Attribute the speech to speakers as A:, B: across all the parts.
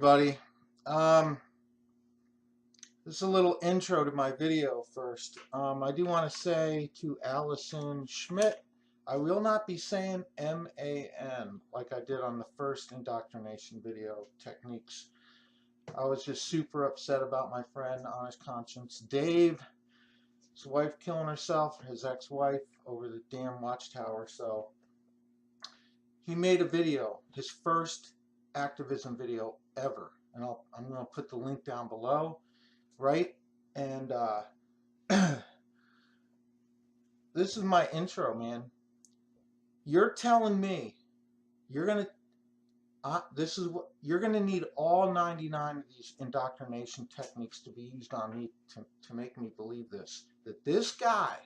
A: everybody. This is a little intro to my video first. I do want to say to Allison Schmidt, I will not be saying M-A-N like I did on the first indoctrination video, techniques. I was just super upset about my friend, honest conscience, Dave, his wife killing herself, his ex-wife, over the damn watchtower. So he made a video, his first activism video ever. And I'm going to put the link down below, right? And this is my intro, man. You're telling me you're going to, you're going to need all 99 of these indoctrination techniques to be used on me to make me believe this. That this guy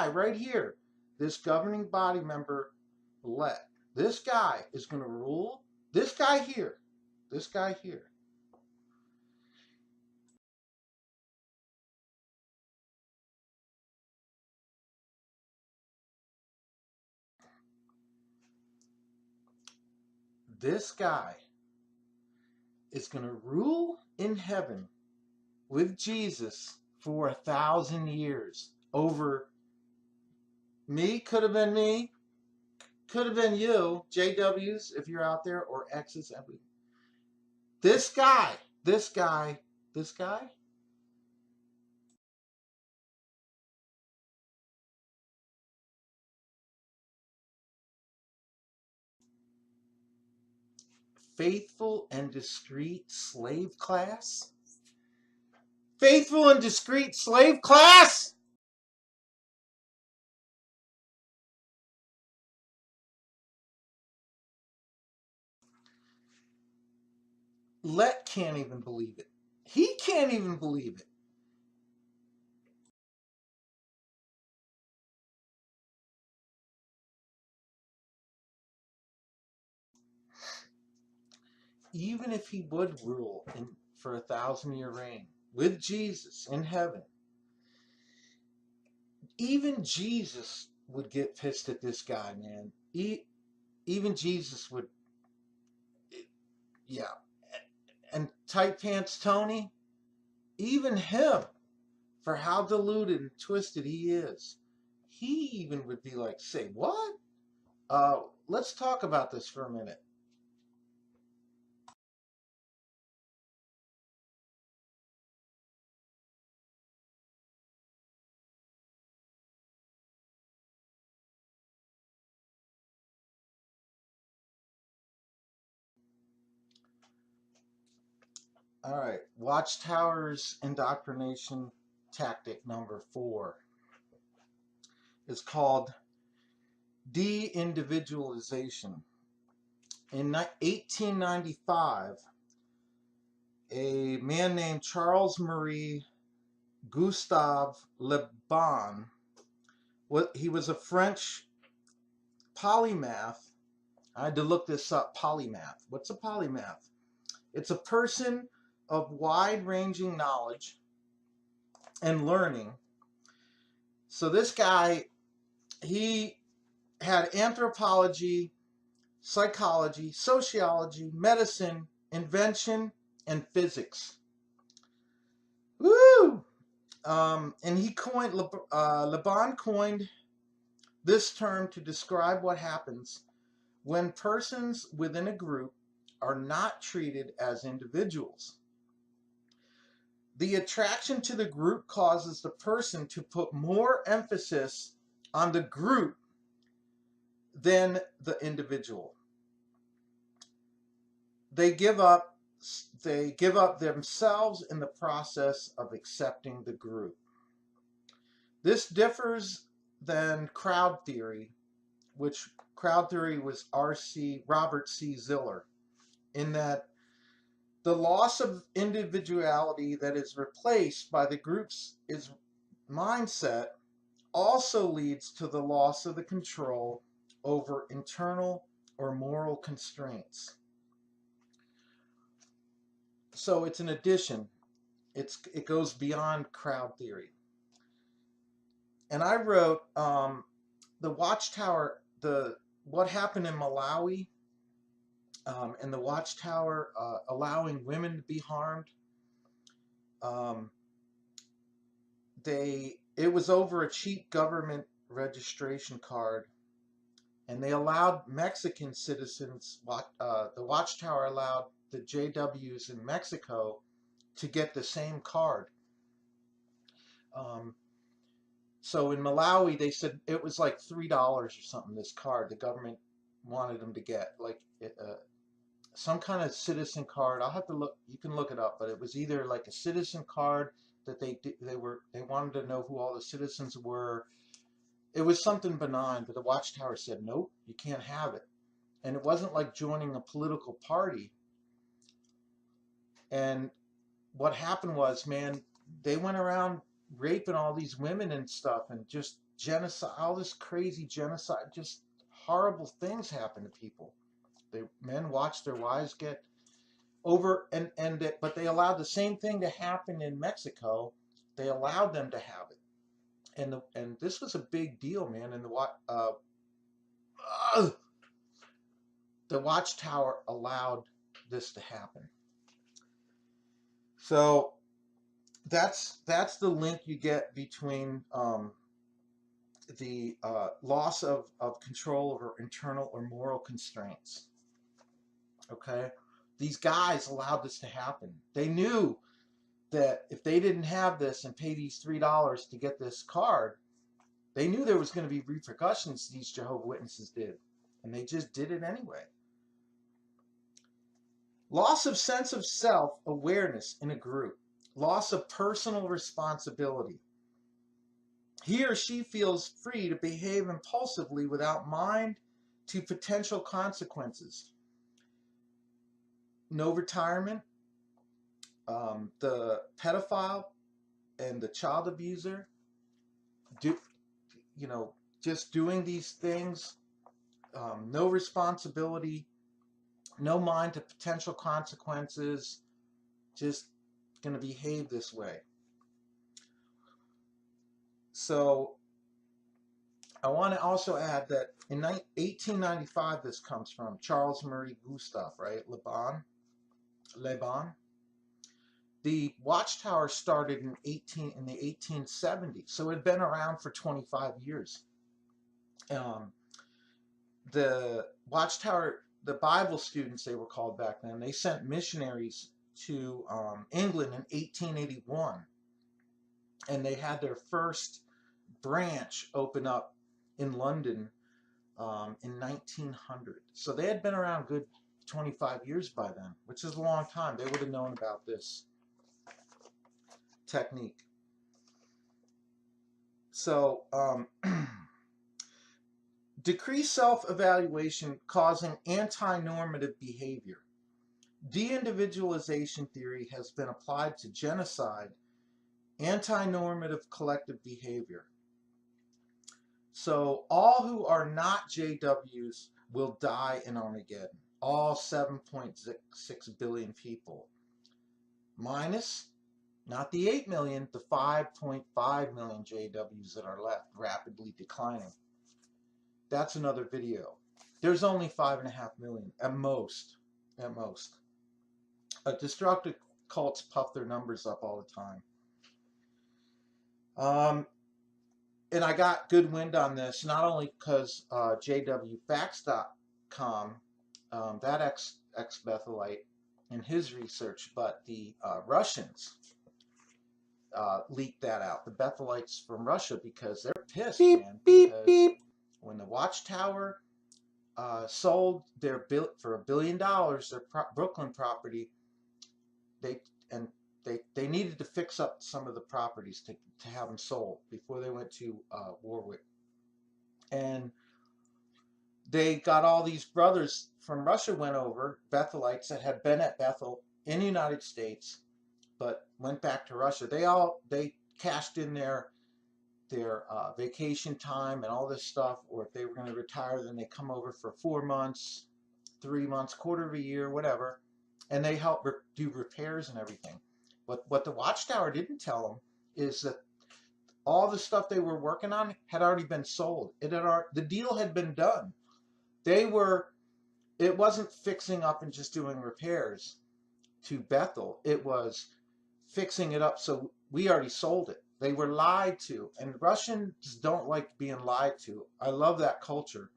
A: right here, this governing body member elect, this guy is going to rule, this guy here. This guy is going to rule in heaven with Jesus for 1,000 years over me, could have been me, could have been you, JWs, if you're out there, or X's. This guy, faithful and discreet slave class? Faithful and discreet slave class? Let can't even believe it. He can't even believe it. Even if he would rule for a 1,000-year reign with Jesus in heaven, even Jesus would get pissed at this guy, man. Even Jesus would, yeah. And Tight Pants Tony, even him, for how deluded and twisted he is, he even would be like, say, what? Let's talk about this for a minute. All right, Watchtower's indoctrination tactic number 4 is called de-individualization. In 1895, a man named Charles Marie Gustave Le Bon, he was a French polymath. I had to look this up, polymath. What's a polymath? It's a person of wide-ranging knowledge and learning. So this guy, he had anthropology, psychology, sociology, medicine, invention, and physics. Woo! And he coined, Le Bon coined this term to describe what happens when persons within a group are not treated as individuals. The attraction to the group causes the person to put more emphasis on the group than the individual. They give up themselves in the process of accepting the group. This differs than crowd theory, which crowd theory was Robert C. Ziller, in that the loss of individuality that is replaced by the group's mindset also leads to the loss of the control over internal or moral constraints. So it's an addition. It goes beyond crowd theory. And I wrote the Watchtower, what happened in Malawi. and the Watchtower allowing women to be harmed. It was over a cheap government registration card, and they allowed Mexican citizens. The Watchtower allowed the JWs in Mexico to get the same card. So in Malawi, they said it was like $3 or something. This card, the government wanted them to get like some kind of citizen card. I'll have to look. You can look it up, but it was either like a citizen card that they wanted to know who all the citizens were. It was something benign, but the Watchtower said nope, you can't have it. And it wasn't like joining a political party. And what happened was, man, they went around raping all these women and stuff, and just genocide, all this crazy genocide, just horrible things happen to people. Men watched their wives get over, but they allowed the same thing to happen in Mexico. They allowed them to have it, and this was a big deal, man. And the Watchtower allowed this to happen. So that's the link you get between the loss of control over internal or moral constraints. Okay, these guys allowed this to happen. They knew that if they didn't have this and pay these $3 to get this card, they knew there was going to be repercussions these Jehovah's Witnesses did, and they just did it anyway. Loss of sense of self-awareness in a group. Loss of personal responsibility. He or she feels free to behave impulsively without mind to potential consequences. No retirement. The pedophile and the child abuser just doing these things. No responsibility, no mind to potential consequences, just going to behave this way. So I want to also add that in 1895, this comes from Charles Murray Gustave, right? Le Bon. The Watchtower started in the 1870s, so it had been around for 25 years. The Watchtower, the Bible students, they were called back then, they sent missionaries to England in 1881, and they had their first branch open up in London in 1900. So they had been around good 25 years by then, which is a long time. They would have known about this technique. So decreased self-evaluation causing anti-normative behavior. De-individualization theory has been applied to genocide, anti-normative collective behavior. So all who are not JWs will die in Armageddon. All 7.6 billion people. Minus, not the 8 million, the 5.5 million JWs that are left, rapidly declining. That's another video. There's only 5.5 million, at most. At most. Destructive cults puff their numbers up all the time. And I got good wind on this, not only because jwfacts.com, that ex-Bethelite, in his research, but the Russians leaked that out. The Bethelites from Russia, because they're pissed, beep, man. Beep, beep. When the Watchtower sold for $1 billion their Brooklyn property, they needed to fix up some of the properties to have them sold before they went to Warwick. And they got all these brothers from Russia went over, Bethelites that had been at Bethel in the United States, but went back to Russia. They cashed in their vacation time and all this stuff, or if they were going to retire, then they come over for 4 months, 3 months, quarter of a year, whatever, and they help do repairs and everything. But what the Watchtower didn't tell them is that all the stuff they were working on had already been sold. The deal had been done. They were it wasn't fixing up and just doing repairs to Bethel. It was fixing it up so we already sold it. They were lied to, and Russians don't like being lied to. I love that culture.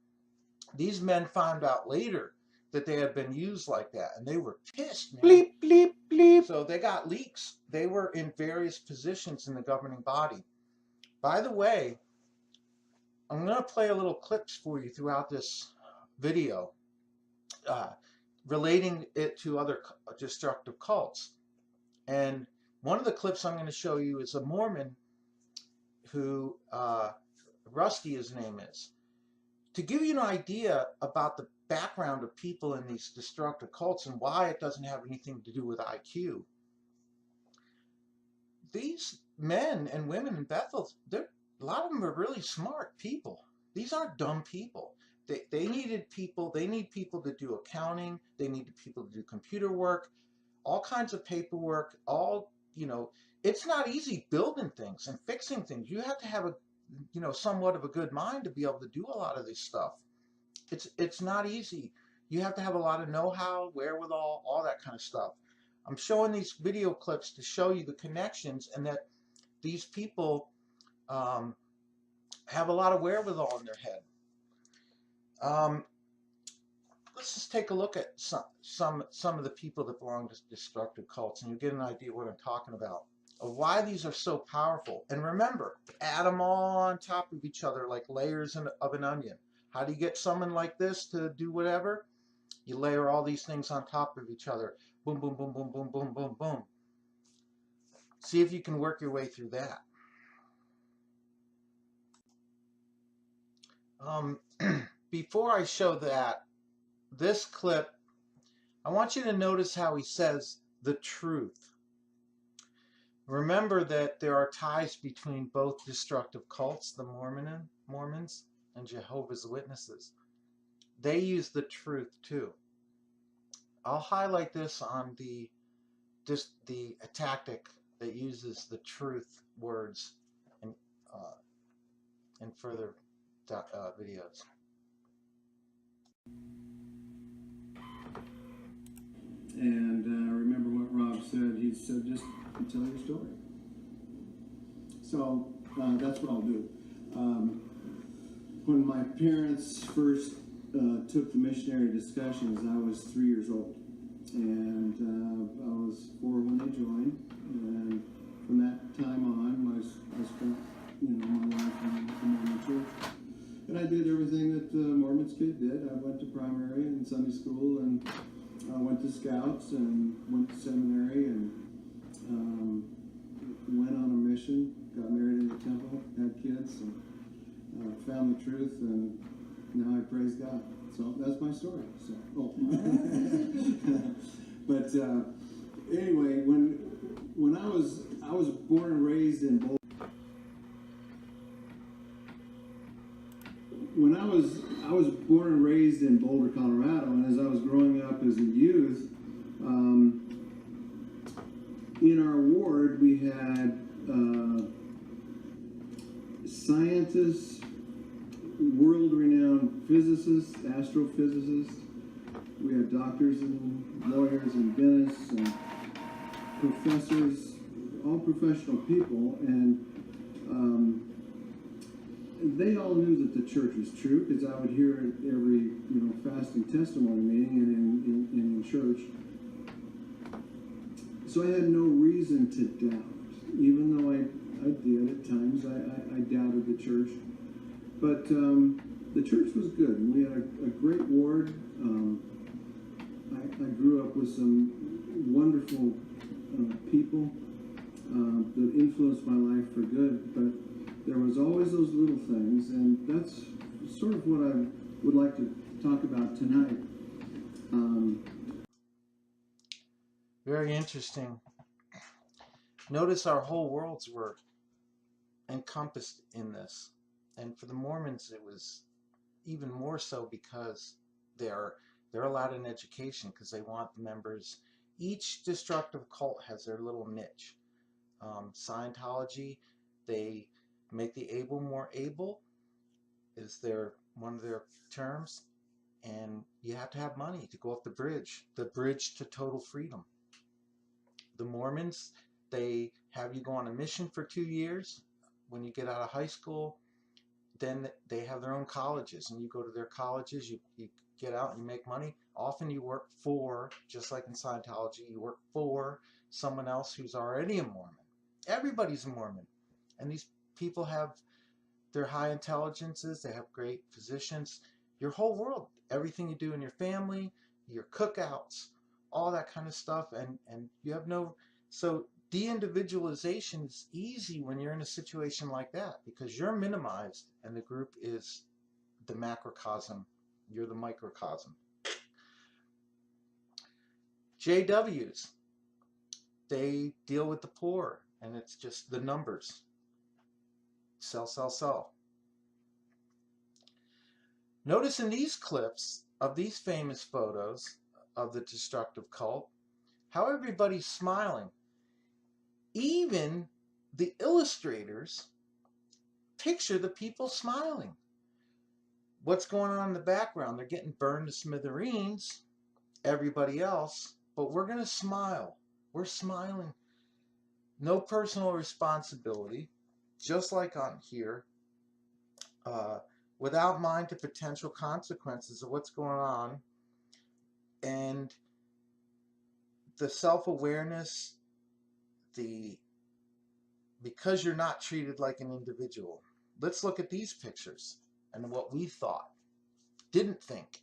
A: These men found out later that they had been used like that, and they were pissed, man. Bleep, bleep, bleep. So they got leaks. They were in various positions in the governing body. By the way, I'm going to play a little clips for you throughout this video, relating it to other destructive cults. And one of the clips I'm going to show you is a Mormon who, Rusty his name is, to give you an idea about the background of people in these destructive cults and why it doesn't have anything to do with IQ. These men and women in Bethel, a lot of them are really smart people. These aren't dumb people. They needed people. They need people to do accounting. They needed people to do computer work, all kinds of paperwork. It's not easy building things and fixing things. You have to have somewhat of a good mind to be able to do a lot of this stuff. It's not easy. You have to have a lot of know-how, wherewithal, all that kind of stuff. I'm showing these video clips to show you the connections, and that these people have a lot of wherewithal in their head. Let's just take a look at some of the people that belong to destructive cults, and you get an idea what I'm talking about, of why these are so powerful. And remember, add them all on top of each other like layers of an onion. How do you get someone like this to do whatever? You layer all these things on top of each other. Boom, boom, boom, boom, boom, boom, boom, boom. See if you can work your way through that. Before I show that, this clip, I want you to notice how he says the truth. Remember that there are ties between both destructive cults, the Mormons and Jehovah's Witnesses. They use the truth too. I'll highlight this on the tactic that uses the truth words in further videos.
B: And remember what Rob said. He said, just tell your story. So that's what I'll do. When my parents first took the missionary discussions, I was 3 years old. And I was 4 when they joined. And from that time on, I spent my life in the Mormon church. And I did everything that the Mormon's kid did. I went to primary and Sunday school, and I went to Scouts and went to seminary, and went on a mission, got married in the temple, had kids, and found the truth, and now I praise God. So that's my story. So, but anyway, when I was born and raised in Boulder. When I was born and raised in Boulder, Colorado, and as I was growing up as a youth, in our ward we had scientists, world-renowned physicists, astrophysicists. We had doctors and lawyers and dentists and professors, all professional people, and they all knew that the church was true, because I would hear it every fasting testimony meeting and in church. So I had no reason to doubt, even though I did at times. I doubted the church, but the church was good, and we had a great ward. I grew up with some wonderful people that influenced my life for good, but there was always those little things, and that's sort of what I would like to talk about tonight.
A: Very interesting. Notice our whole worlds were encompassed in this. And for the Mormons, it was even more so, because they're allowed an education, because they want the members. Each destructive cult has their little niche. Scientology, they make the able more able, is one of their terms. and you have to have money to go up the bridge to total freedom. The Mormons, they have you go on a mission for 2 years. When you get out of high school, then they have their own colleges, and you go to their colleges, you get out and you make money. Often you work for, just like in Scientology, you work for someone else who's already a Mormon. Everybody's a Mormon. And these people have their high intelligences, they have great physicians. Your whole world, everything you do in your family, your cookouts, all that kind of stuff, and you have no, so de-individualization is easy when you're in a situation like that because you're minimized and the group is the macrocosm, you're the microcosm. JWs, they deal with the poor, and it's just the numbers. Sell, sell, sell. Notice in these clips of these famous photos of the destructive cult, how everybody's smiling. Even the illustrators picture the people smiling. What's going on in the background? They're getting burned to smithereens, everybody else, but we're going to smile. We're smiling. No personal responsibility, just like on here, without mind to potential consequences of what's going on, and the self-awareness, because you're not treated like an individual. Let's look at these pictures and what we thought, didn't think.